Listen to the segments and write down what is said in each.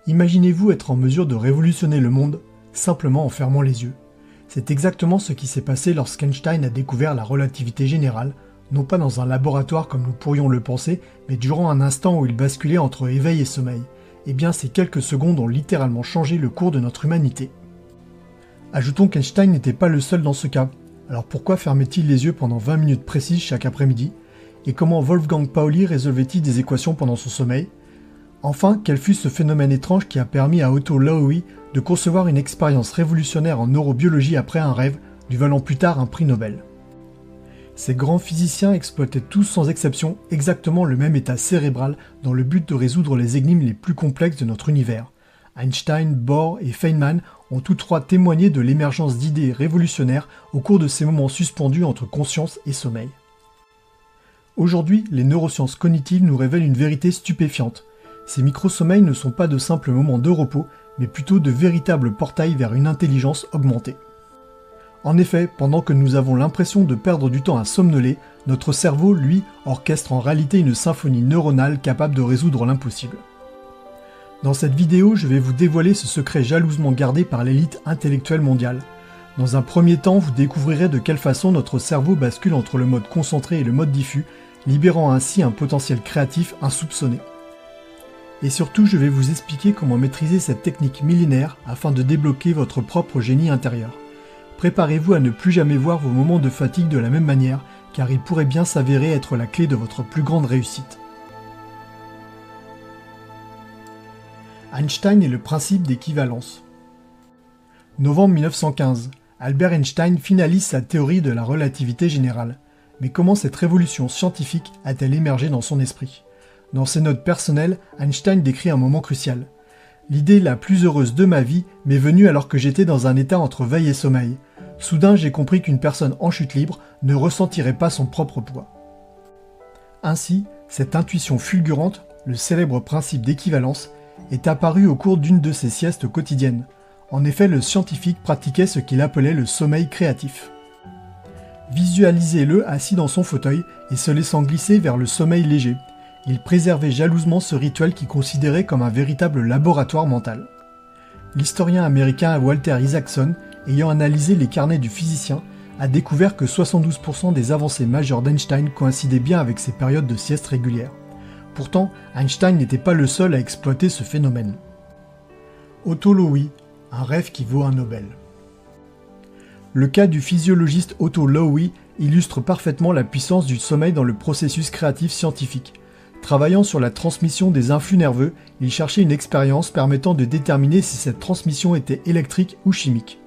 Imaginez-vous être en mesure de révolutionner le monde simplement en fermant les yeux. C'est exactement ce qui s'est passé lorsqu'Einstein a découvert la relativité générale, non pas dans un laboratoire comme nous pourrions le penser, mais durant un instant où il basculait entre éveil et sommeil. Eh bien, ces quelques secondes ont littéralement changé le cours de notre humanité. Ajoutons qu'Einstein n'était pas le seul dans ce cas. Alors pourquoi fermait-il les yeux pendant 20 minutes précises chaque après-midi? Et comment Wolfgang Pauli résolvait-il des équations pendant son sommeil? Enfin, quel fut ce phénomène étrange qui a permis à Otto Lowy de concevoir une expérience révolutionnaire en neurobiologie après un rêve, lui valant plus tard un prix Nobel? Ces grands physiciens exploitaient tous sans exception exactement le même état cérébral dans le but de résoudre les énigmes les plus complexes de notre univers. Einstein, Bohr et Feynman ont tous trois témoigné de l'émergence d'idées révolutionnaires au cours de ces moments suspendus entre conscience et sommeil. Aujourd'hui, les neurosciences cognitives nous révèlent une vérité stupéfiante. Ces micro-sommeils ne sont pas de simples moments de repos, mais plutôt de véritables portails vers une intelligence augmentée. En effet, pendant que nous avons l'impression de perdre du temps à somnoler, notre cerveau, lui, orchestre en réalité une symphonie neuronale capable de résoudre l'impossible. Dans cette vidéo, je vais vous dévoiler ce secret jalousement gardé par l'élite intellectuelle mondiale. Dans un premier temps, vous découvrirez de quelle façon notre cerveau bascule entre le mode concentré et le mode diffus, libérant ainsi un potentiel créatif insoupçonné. Et surtout, je vais vous expliquer comment maîtriser cette technique millénaire afin de débloquer votre propre génie intérieur. Préparez-vous à ne plus jamais voir vos moments de fatigue de la même manière, car il pourrait bien s'avérer être la clé de votre plus grande réussite. Einstein et le principe d'équivalence. Novembre 1915, Albert Einstein finalise sa théorie de la relativité générale. Mais comment cette révolution scientifique a-t-elle émergé dans son esprit? Dans ses notes personnelles, Einstein décrit un moment crucial. L'idée la plus heureuse de ma vie m'est venue alors que j'étais dans un état entre veille et sommeil. Soudain, j'ai compris qu'une personne en chute libre ne ressentirait pas son propre poids. Ainsi, cette intuition fulgurante, le célèbre principe d'équivalence, est apparue au cours d'une de ses siestes quotidiennes. En effet, le scientifique pratiquait ce qu'il appelait le sommeil créatif. Visualisez-le assis dans son fauteuil et se laissant glisser vers le sommeil léger. Il préservait jalousement ce rituel qu'il considérait comme un véritable laboratoire mental. L'historien américain Walter Isaacson, ayant analysé les carnets du physicien, a découvert que 72% des avancées majeures d'Einstein coïncidaient bien avec ses périodes de sieste régulières. Pourtant, Einstein n'était pas le seul à exploiter ce phénomène. Otto Lowy, un rêve qui vaut un Nobel. Le cas du physiologiste Otto Lowy illustre parfaitement la puissance du sommeil dans le processus créatif scientifique. Travaillant sur la transmission des influx nerveux, il cherchait une expérience permettant de déterminer si cette transmission était électrique ou chimique.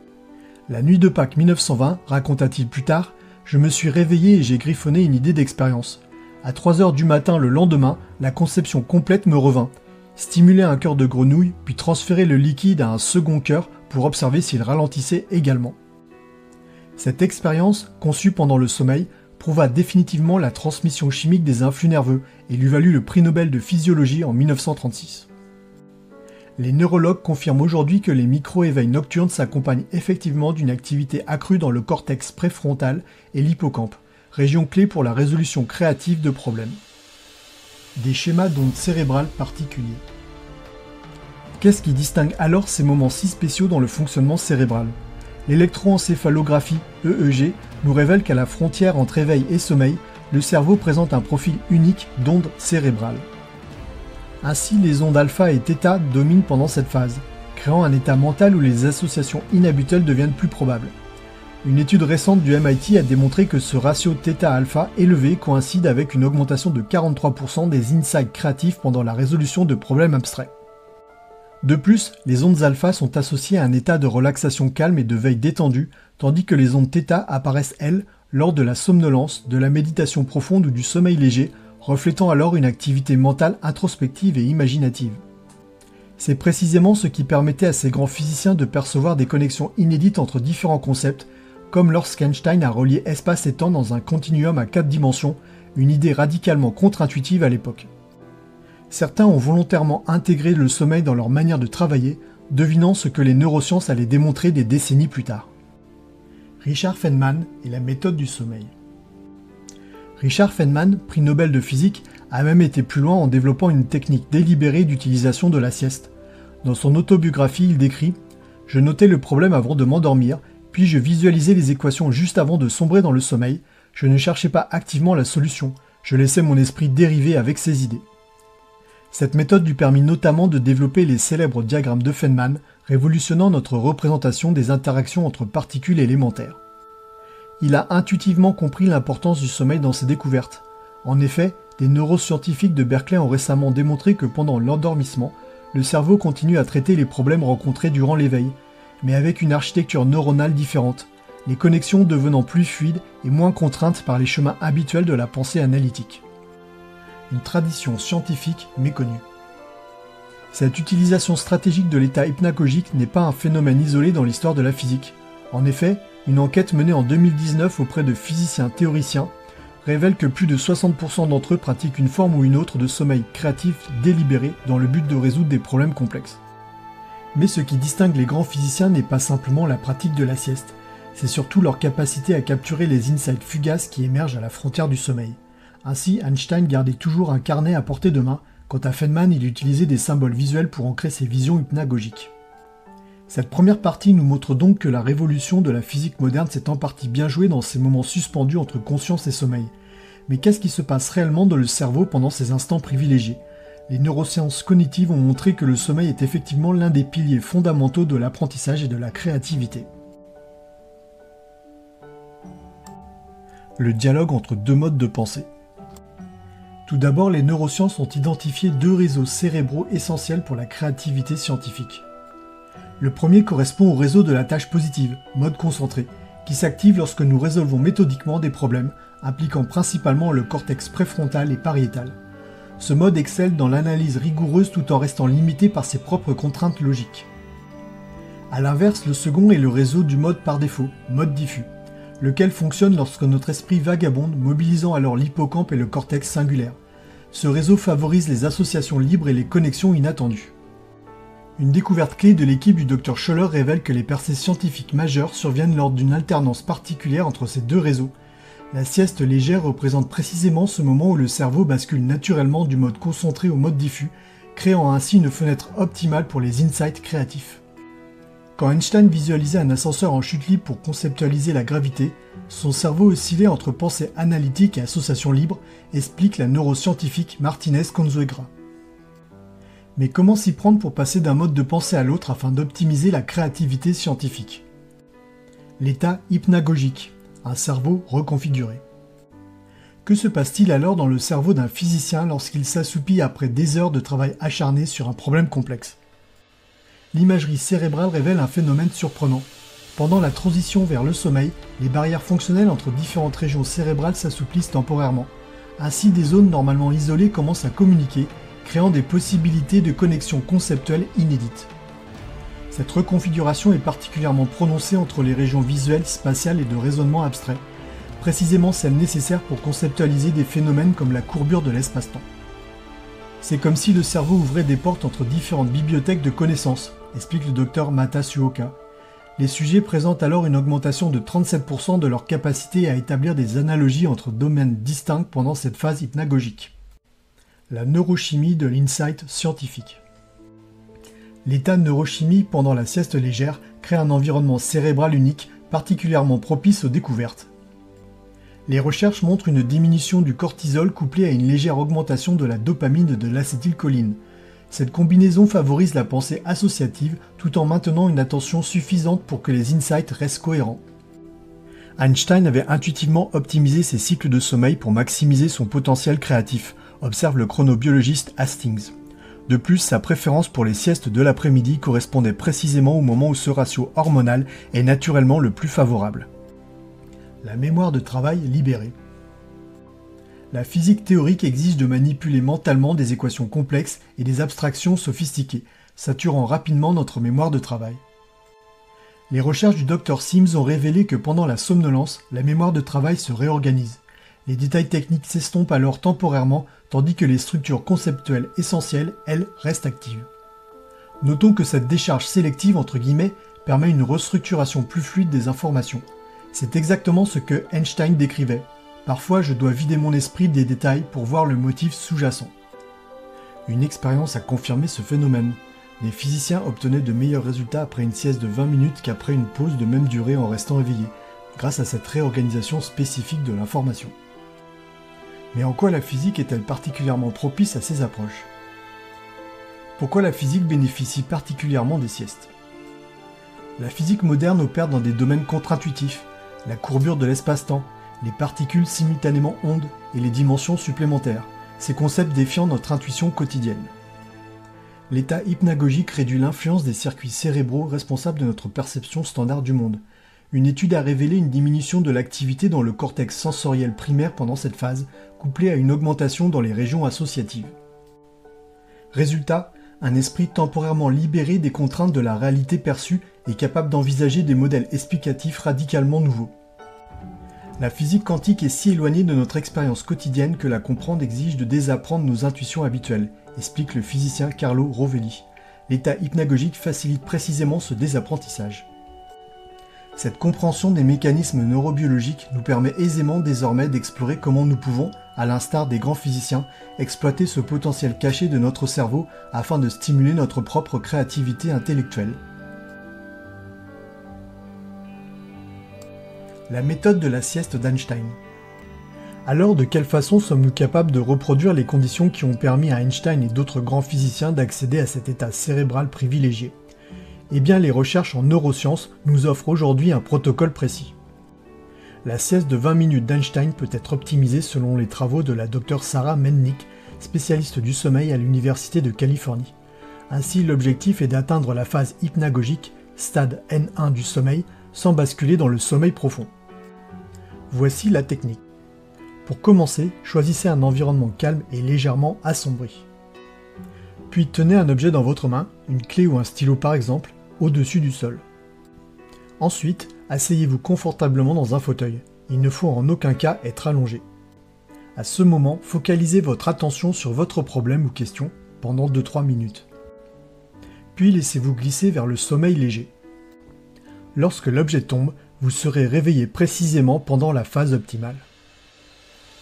La nuit de Pâques 1920, raconta-t-il plus tard, je me suis réveillé et j'ai griffonné une idée d'expérience. À 3h du matin le lendemain, la conception complète me revint. Stimuler un cœur de grenouille, puis transférer le liquide à un second cœur pour observer s'il ralentissait également. Cette expérience, conçue pendant le sommeil, prouva définitivement la transmission chimique des influx nerveux et lui valut le prix Nobel de physiologie en 1936. Les neurologues confirment aujourd'hui que les micro-éveils nocturnes s'accompagnent effectivement d'une activité accrue dans le cortex préfrontal et l'hippocampe, région clé pour la résolution créative de problèmes. Des schémas d'ondes cérébrales particuliers. Qu'est-ce qui distingue alors ces moments si spéciaux dans le fonctionnement cérébral? L'électroencéphalographie, EEG, nous révèle qu'à la frontière entre éveil et sommeil, le cerveau présente un profil unique d'ondes cérébrales. Ainsi, les ondes alpha et θ dominent pendant cette phase, créant un état mental où les associations inhabituelles deviennent plus probables. Une étude récente du MIT a démontré que ce ratio θ-alpha élevé coïncide avec une augmentation de 43% des insights créatifs pendant la résolution de problèmes abstraits. De plus, les ondes alpha sont associées à un état de relaxation calme et de veille détendue, tandis que les ondes θ apparaissent, elles, lors de la somnolence, de la méditation profonde ou du sommeil léger, reflétant alors une activité mentale introspective et imaginative. C'est précisément ce qui permettait à ces grands physiciens de percevoir des connexions inédites entre différents concepts, comme lorsqu'Einstein a relié espace et temps dans un continuum à 4 dimensions, une idée radicalement contre-intuitive à l'époque. Certains ont volontairement intégré le sommeil dans leur manière de travailler, devinant ce que les neurosciences allaient démontrer des décennies plus tard. Richard Feynman et la méthode du sommeil. Richard Feynman, prix Nobel de physique, a même été plus loin en développant une technique délibérée d'utilisation de la sieste. Dans son autobiographie, il décrit « Je notais le problème avant de m'endormir, puis je visualisais les équations juste avant de sombrer dans le sommeil. Je ne cherchais pas activement la solution, je laissais mon esprit dériver avec ses idées. » Cette méthode lui permit notamment de développer les célèbres diagrammes de Feynman, révolutionnant notre représentation des interactions entre particules élémentaires. Il a intuitivement compris l'importance du sommeil dans ses découvertes. En effet, des neuroscientifiques de Berkeley ont récemment démontré que pendant l'endormissement, le cerveau continue à traiter les problèmes rencontrés durant l'éveil, mais avec une architecture neuronale différente, les connexions devenant plus fluides et moins contraintes par les chemins habituels de la pensée analytique. Une tradition scientifique méconnue. Cette utilisation stratégique de l'état hypnagogique n'est pas un phénomène isolé dans l'histoire de la physique. En effet, une enquête menée en 2019 auprès de physiciens théoriciens révèle que plus de 60% d'entre eux pratiquent une forme ou une autre de sommeil créatif délibéré dans le but de résoudre des problèmes complexes. Mais ce qui distingue les grands physiciens n'est pas simplement la pratique de la sieste, c'est surtout leur capacité à capturer les insights fugaces qui émergent à la frontière du sommeil. Ainsi, Einstein gardait toujours un carnet à portée de main, quant à Feynman, il utilisait des symboles visuels pour ancrer ses visions hypnagogiques. Cette première partie nous montre donc que la révolution de la physique moderne s'est en partie bien jouée dans ces moments suspendus entre conscience et sommeil. Mais qu'est-ce qui se passe réellement dans le cerveau pendant ces instants privilégiés ? Les neurosciences cognitives ont montré que le sommeil est effectivement l'un des piliers fondamentaux de l'apprentissage et de la créativité. Le dialogue entre deux modes de pensée. Tout d'abord, les neurosciences ont identifié deux réseaux cérébraux essentiels pour la créativité scientifique. Le premier correspond au réseau de la tâche positive, mode concentré, qui s'active lorsque nous résolvons méthodiquement des problèmes, impliquant principalement le cortex préfrontal et pariétal. Ce mode excelle dans l'analyse rigoureuse tout en restant limité par ses propres contraintes logiques. A l'inverse, le second est le réseau du mode par défaut, mode diffus, lequel fonctionne lorsque notre esprit vagabonde, mobilisant alors l'hippocampe et le cortex singulaire. Ce réseau favorise les associations libres et les connexions inattendues. Une découverte clé de l'équipe du Dr Scholler révèle que les percées scientifiques majeures surviennent lors d'une alternance particulière entre ces deux réseaux. La sieste légère représente précisément ce moment où le cerveau bascule naturellement du mode concentré au mode diffus, créant ainsi une fenêtre optimale pour les insights créatifs. Quand Einstein visualisait un ascenseur en chute libre pour conceptualiser la gravité, son cerveau oscillait entre pensée analytique et association libre, explique la neuroscientifique Martinez Consuegra. Mais comment s'y prendre pour passer d'un mode de pensée à l'autre afin d'optimiser la créativité scientifique ? L'état hypnagogique, un cerveau reconfiguré. Que se passe-t-il alors dans le cerveau d'un physicien lorsqu'il s'assoupit après des heures de travail acharné sur un problème complexe ? L'imagerie cérébrale révèle un phénomène surprenant. Pendant la transition vers le sommeil, les barrières fonctionnelles entre différentes régions cérébrales s'assouplissent temporairement. Ainsi, des zones normalement isolées commencent à communiquer, créant des possibilités de connexion conceptuelle inédites. Cette reconfiguration est particulièrement prononcée entre les régions visuelles, spatiales et de raisonnement abstrait, précisément celles nécessaires pour conceptualiser des phénomènes comme la courbure de l'espace-temps. C'est comme si le cerveau ouvrait des portes entre différentes bibliothèques de connaissances, explique le docteur Matasuoka. Les sujets présentent alors une augmentation de 37% de leur capacité à établir des analogies entre domaines distincts pendant cette phase hypnagogique. La neurochimie de l'insight scientifique. L'état de neurochimie pendant la sieste légère crée un environnement cérébral unique, particulièrement propice aux découvertes. Les recherches montrent une diminution du cortisol couplée à une légère augmentation de la dopamine et de l'acétylcholine. Cette combinaison favorise la pensée associative tout en maintenant une attention suffisante pour que les insights restent cohérents. Einstein avait intuitivement optimisé ses cycles de sommeil pour maximiser son potentiel créatif, observe le chronobiologiste Hastings. De plus, sa préférence pour les siestes de l'après-midi correspondait précisément au moment où ce ratio hormonal est naturellement le plus favorable. La mémoire de travail libérée. La physique théorique exige de manipuler mentalement des équations complexes et des abstractions sophistiquées, saturant rapidement notre mémoire de travail. Les recherches du Dr Sims ont révélé que pendant la somnolence, la mémoire de travail se réorganise. Les détails techniques s'estompent alors temporairement, tandis que les structures conceptuelles essentielles, elles, restent actives. Notons que cette décharge sélective, entre guillemets, permet une restructuration plus fluide des informations. C'est exactement ce que Einstein décrivait. Parfois, je dois vider mon esprit des détails pour voir le motif sous-jacent. Une expérience a confirmé ce phénomène. Les physiciens obtenaient de meilleurs résultats après une sieste de 20 minutes qu'après une pause de même durée en restant éveillés, grâce à cette réorganisation spécifique de l'information. Mais en quoi la physique est-elle particulièrement propice à ces approches? Pourquoi la physique bénéficie particulièrement des siestes? La physique moderne opère dans des domaines contre-intuitifs, la courbure de l'espace-temps, les particules simultanément ondes et les dimensions supplémentaires, ces concepts défiant notre intuition quotidienne. L'état hypnagogique réduit l'influence des circuits cérébraux responsables de notre perception standard du monde. Une étude a révélé une diminution de l'activité dans le cortex sensoriel primaire pendant cette phase, couplée à une augmentation dans les régions associatives. Résultat, un esprit temporairement libéré des contraintes de la réalité perçue et capable d'envisager des modèles explicatifs radicalement nouveaux. La physique quantique est si éloignée de notre expérience quotidienne que la comprendre exige de désapprendre nos intuitions habituelles, explique le physicien Carlo Rovelli. L'état hypnagogique facilite précisément ce désapprentissage. Cette compréhension des mécanismes neurobiologiques nous permet aisément désormais d'explorer comment nous pouvons, à l'instar des grands physiciens, exploiter ce potentiel caché de notre cerveau afin de stimuler notre propre créativité intellectuelle. La méthode de la sieste d'Einstein. Alors, de quelle façon sommes-nous capables de reproduire les conditions qui ont permis à Einstein et d'autres grands physiciens d'accéder à cet état cérébral privilégié? Eh bien, les recherches en neurosciences nous offrent aujourd'hui un protocole précis. La sieste de 20 minutes d'Einstein peut être optimisée selon les travaux de la Dr Sarah Mennick, spécialiste du sommeil à l'Université de Californie. Ainsi, l'objectif est d'atteindre la phase hypnagogique, stade N1 du sommeil, sans basculer dans le sommeil profond. Voici la technique. Pour commencer, choisissez un environnement calme et légèrement assombri. Puis tenez un objet dans votre main, une clé ou un stylo par exemple, au-dessus du sol. Ensuite, asseyez-vous confortablement dans un fauteuil. Il ne faut en aucun cas être allongé. À ce moment, focalisez votre attention sur votre problème ou question pendant 2-3 minutes. Puis laissez-vous glisser vers le sommeil léger. Lorsque l'objet tombe, vous serez réveillé précisément pendant la phase optimale.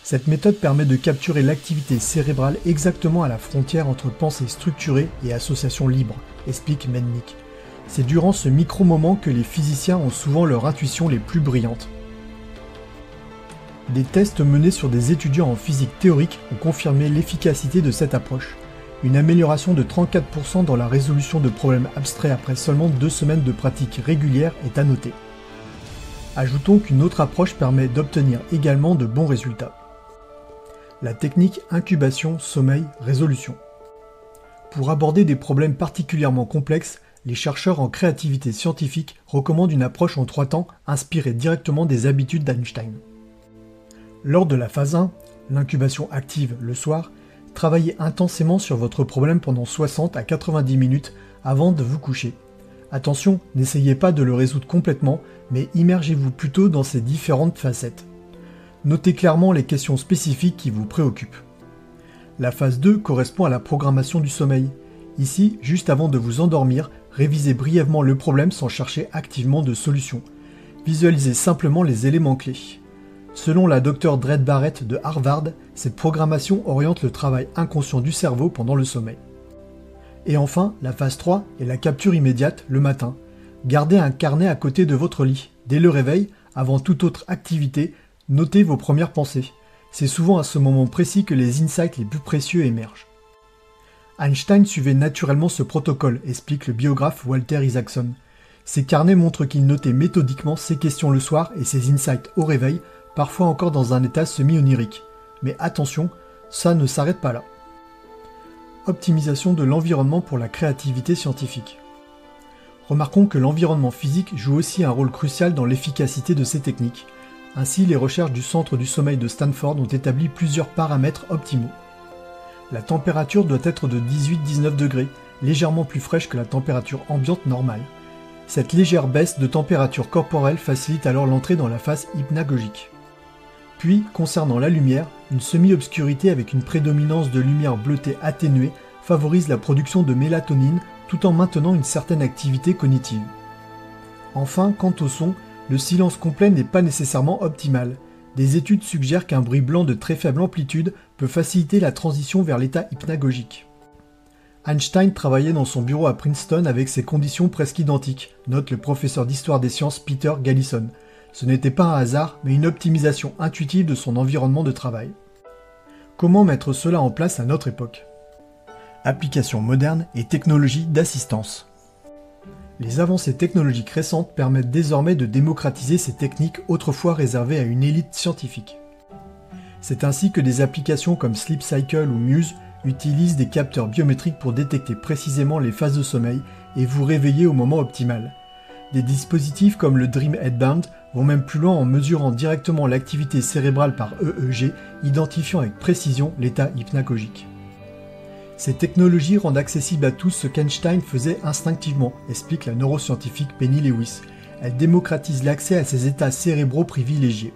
Cette méthode permet de capturer l'activité cérébrale exactement à la frontière entre pensée structurée et association libre, explique Mennick. C'est durant ce micro-moment que les physiciens ont souvent leurs intuitions les plus brillantes. Des tests menés sur des étudiants en physique théorique ont confirmé l'efficacité de cette approche. Une amélioration de 34% dans la résolution de problèmes abstraits après seulement 2 semaines de pratique régulière est à noter. Ajoutons qu'une autre approche permet d'obtenir également de bons résultats. La technique incubation-sommeil-résolution. Pour aborder des problèmes particulièrement complexes, les chercheurs en créativité scientifique recommandent une approche en 3 temps inspirée directement des habitudes d'Einstein. Lors de la phase 1, l'incubation active le soir, travaillez intensément sur votre problème pendant 60 à 90 minutes avant de vous coucher. Attention, n'essayez pas de le résoudre complètement, mais immergez-vous plutôt dans ses différentes facettes. Notez clairement les questions spécifiques qui vous préoccupent. La phase 2 correspond à la programmation du sommeil. Ici, juste avant de vous endormir, révisez brièvement le problème sans chercher activement de solution. Visualisez simplement les éléments clés. Selon la Dr Dread Barrett de Harvard, cette programmation oriente le travail inconscient du cerveau pendant le sommeil. Et enfin, la phase 3 est la capture immédiate le matin. Gardez un carnet à côté de votre lit. Dès le réveil, avant toute autre activité, notez vos premières pensées. C'est souvent à ce moment précis que les insights les plus précieux émergent. Einstein suivait naturellement ce protocole, explique le biographe Walter Isaacson. Ses carnets montrent qu'il notait méthodiquement ses questions le soir et ses insights au réveil, parfois encore dans un état semi-onirique. Mais attention, ça ne s'arrête pas là. Optimisation de l'environnement pour la créativité scientifique. Remarquons que l'environnement physique joue aussi un rôle crucial dans l'efficacité de ces techniques. Ainsi, les recherches du Centre du sommeil de Stanford ont établi plusieurs paramètres optimaux. La température doit être de 18-19 degrés, légèrement plus fraîche que la température ambiante normale. Cette légère baisse de température corporelle facilite alors l'entrée dans la phase hypnagogique. Puis, concernant la lumière, une semi-obscurité avec une prédominance de lumière bleutée atténuée favorise la production de mélatonine tout en maintenant une certaine activité cognitive. Enfin, quant au son, le silence complet n'est pas nécessairement optimal. Des études suggèrent qu'un bruit blanc de très faible amplitude peut faciliter la transition vers l'état hypnagogique. Einstein travaillait dans son bureau à Princeton avec ces conditions presque identiques, note le professeur d'histoire des sciences Peter Gallison. Ce n'était pas un hasard, mais une optimisation intuitive de son environnement de travail. Comment mettre cela en place à notre époque ? Applications modernes et technologies d'assistance. Les avancées technologiques récentes permettent désormais de démocratiser ces techniques autrefois réservées à une élite scientifique. C'est ainsi que des applications comme Sleep Cycle ou Muse utilisent des capteurs biométriques pour détecter précisément les phases de sommeil et vous réveiller au moment optimal. Des dispositifs comme le Dream Headband vont même plus loin en mesurant directement l'activité cérébrale par EEG, identifiant avec précision l'état hypnagogique. Ces technologies rendent accessible à tous ce qu'Einstein faisait instinctivement, explique la neuroscientifique Penny Lewis. Elles démocratisent l'accès à ces états cérébraux privilégiés.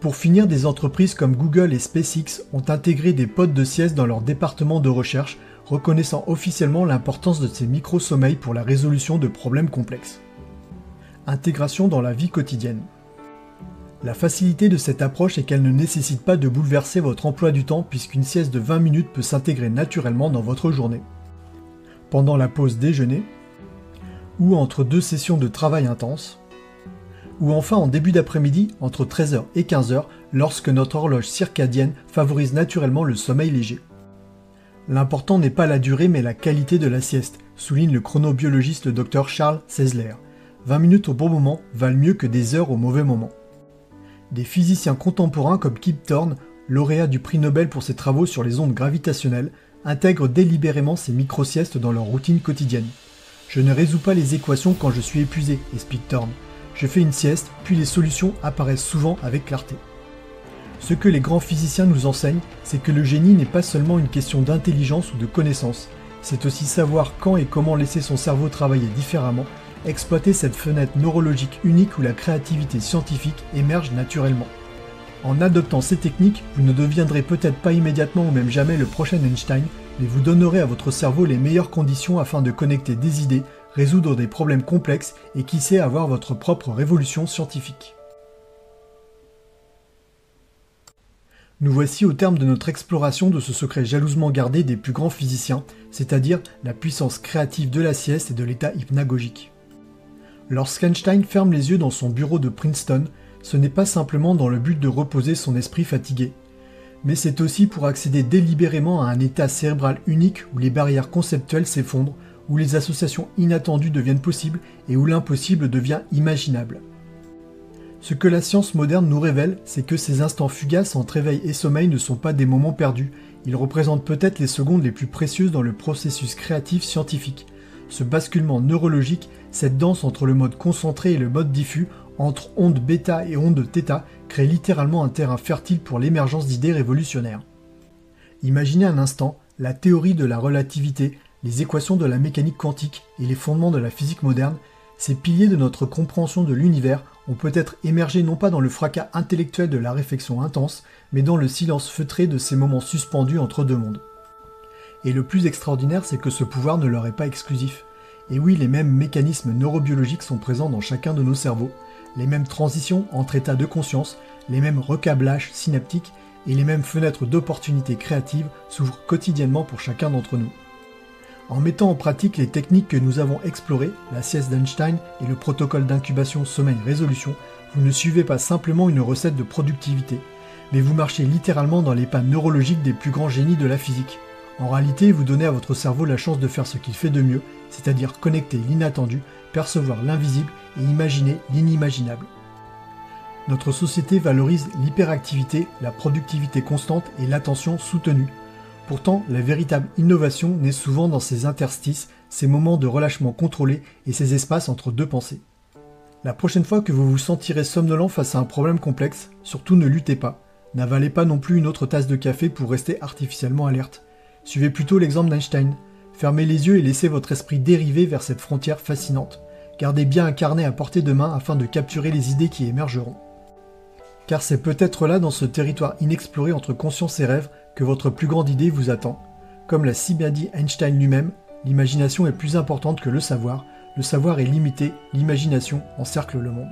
Pour finir, des entreprises comme Google et SpaceX ont intégré des pods de sieste dans leur département de recherche, reconnaissant officiellement l'importance de ces micro-sommeils pour la résolution de problèmes complexes. Intégration dans la vie quotidienne. La facilité de cette approche est qu'elle ne nécessite pas de bouleverser votre emploi du temps puisqu'une sieste de 20 minutes peut s'intégrer naturellement dans votre journée. Pendant la pause déjeuner, ou entre deux sessions de travail intense, ou enfin en début d'après-midi entre 13h et 15h lorsque notre horloge circadienne favorise naturellement le sommeil léger. L'important n'est pas la durée mais la qualité de la sieste, souligne le chronobiologiste Dr Charles Czeisler. 20 minutes au bon moment valent mieux que des heures au mauvais moment. Des physiciens contemporains comme Kip Thorne, lauréat du prix Nobel pour ses travaux sur les ondes gravitationnelles, intègrent délibérément ces micro-siestes dans leur routine quotidienne. « Je ne résous pas les équations quand je suis épuisé », explique Thorne. « Je fais une sieste, puis les solutions apparaissent souvent avec clarté. » Ce que les grands physiciens nous enseignent, c'est que le génie n'est pas seulement une question d'intelligence ou de connaissance, c'est aussi savoir quand et comment laisser son cerveau travailler différemment, exploiter cette fenêtre neurologique unique où la créativité scientifique émerge naturellement. En adoptant ces techniques, vous ne deviendrez peut-être pas immédiatement ou même jamais le prochain Einstein, mais vous donnerez à votre cerveau les meilleures conditions afin de connecter des idées, résoudre des problèmes complexes et qui sait avoir votre propre révolution scientifique. Nous voici au terme de notre exploration de ce secret jalousement gardé des plus grands physiciens, c'est-à-dire la puissance créative de la sieste et de l'état hypnagogique. Lorsqu'Einstein ferme les yeux dans son bureau de Princeton, ce n'est pas simplement dans le but de reposer son esprit fatigué, mais c'est aussi pour accéder délibérément à un état cérébral unique où les barrières conceptuelles s'effondrent, où les associations inattendues deviennent possibles et où l'impossible devient imaginable. Ce que la science moderne nous révèle, c'est que ces instants fugaces entre éveil et sommeil ne sont pas des moments perdus, ils représentent peut-être les secondes les plus précieuses dans le processus créatif scientifique. Ce basculement neurologique, cette danse entre le mode concentré et le mode diffus, entre ondes bêta et ondes θ, crée littéralement un terrain fertile pour l'émergence d'idées révolutionnaires. Imaginez un instant la théorie de la relativité, les équations de la mécanique quantique et les fondements de la physique moderne, ces piliers de notre compréhension de l'univers ont peut-être émergé non pas dans le fracas intellectuel de la réflexion intense, mais dans le silence feutré de ces moments suspendus entre deux mondes. Et le plus extraordinaire, c'est que ce pouvoir ne leur est pas exclusif. Et oui, les mêmes mécanismes neurobiologiques sont présents dans chacun de nos cerveaux, les mêmes transitions entre états de conscience, les mêmes recablages synaptiques et les mêmes fenêtres d'opportunités créatives s'ouvrent quotidiennement pour chacun d'entre nous. En mettant en pratique les techniques que nous avons explorées, la sieste d'Einstein et le protocole d'incubation sommeil-résolution, vous ne suivez pas simplement une recette de productivité, mais vous marchez littéralement dans les pas neurologiques des plus grands génies de la physique. En réalité, vous donnez à votre cerveau la chance de faire ce qu'il fait de mieux, c'est-à-dire connecter l'inattendu, percevoir l'invisible et imaginer l'inimaginable. Notre société valorise l'hyperactivité, la productivité constante et l'attention soutenue. Pourtant, la véritable innovation naît souvent dans ces interstices, ces moments de relâchement contrôlé et ces espaces entre deux pensées. La prochaine fois que vous vous sentirez somnolent face à un problème complexe, surtout ne luttez pas. N'avalez pas non plus une autre tasse de café pour rester artificiellement alerte. Suivez plutôt l'exemple d'Einstein. Fermez les yeux et laissez votre esprit dériver vers cette frontière fascinante. Gardez bien un carnet à portée de main afin de capturer les idées qui émergeront. Car c'est peut-être là, dans ce territoire inexploré entre conscience et rêve, que votre plus grande idée vous attend. Comme l'a si bien dit Einstein lui-même, l'imagination est plus importante que le savoir est limité, l'imagination encercle le monde.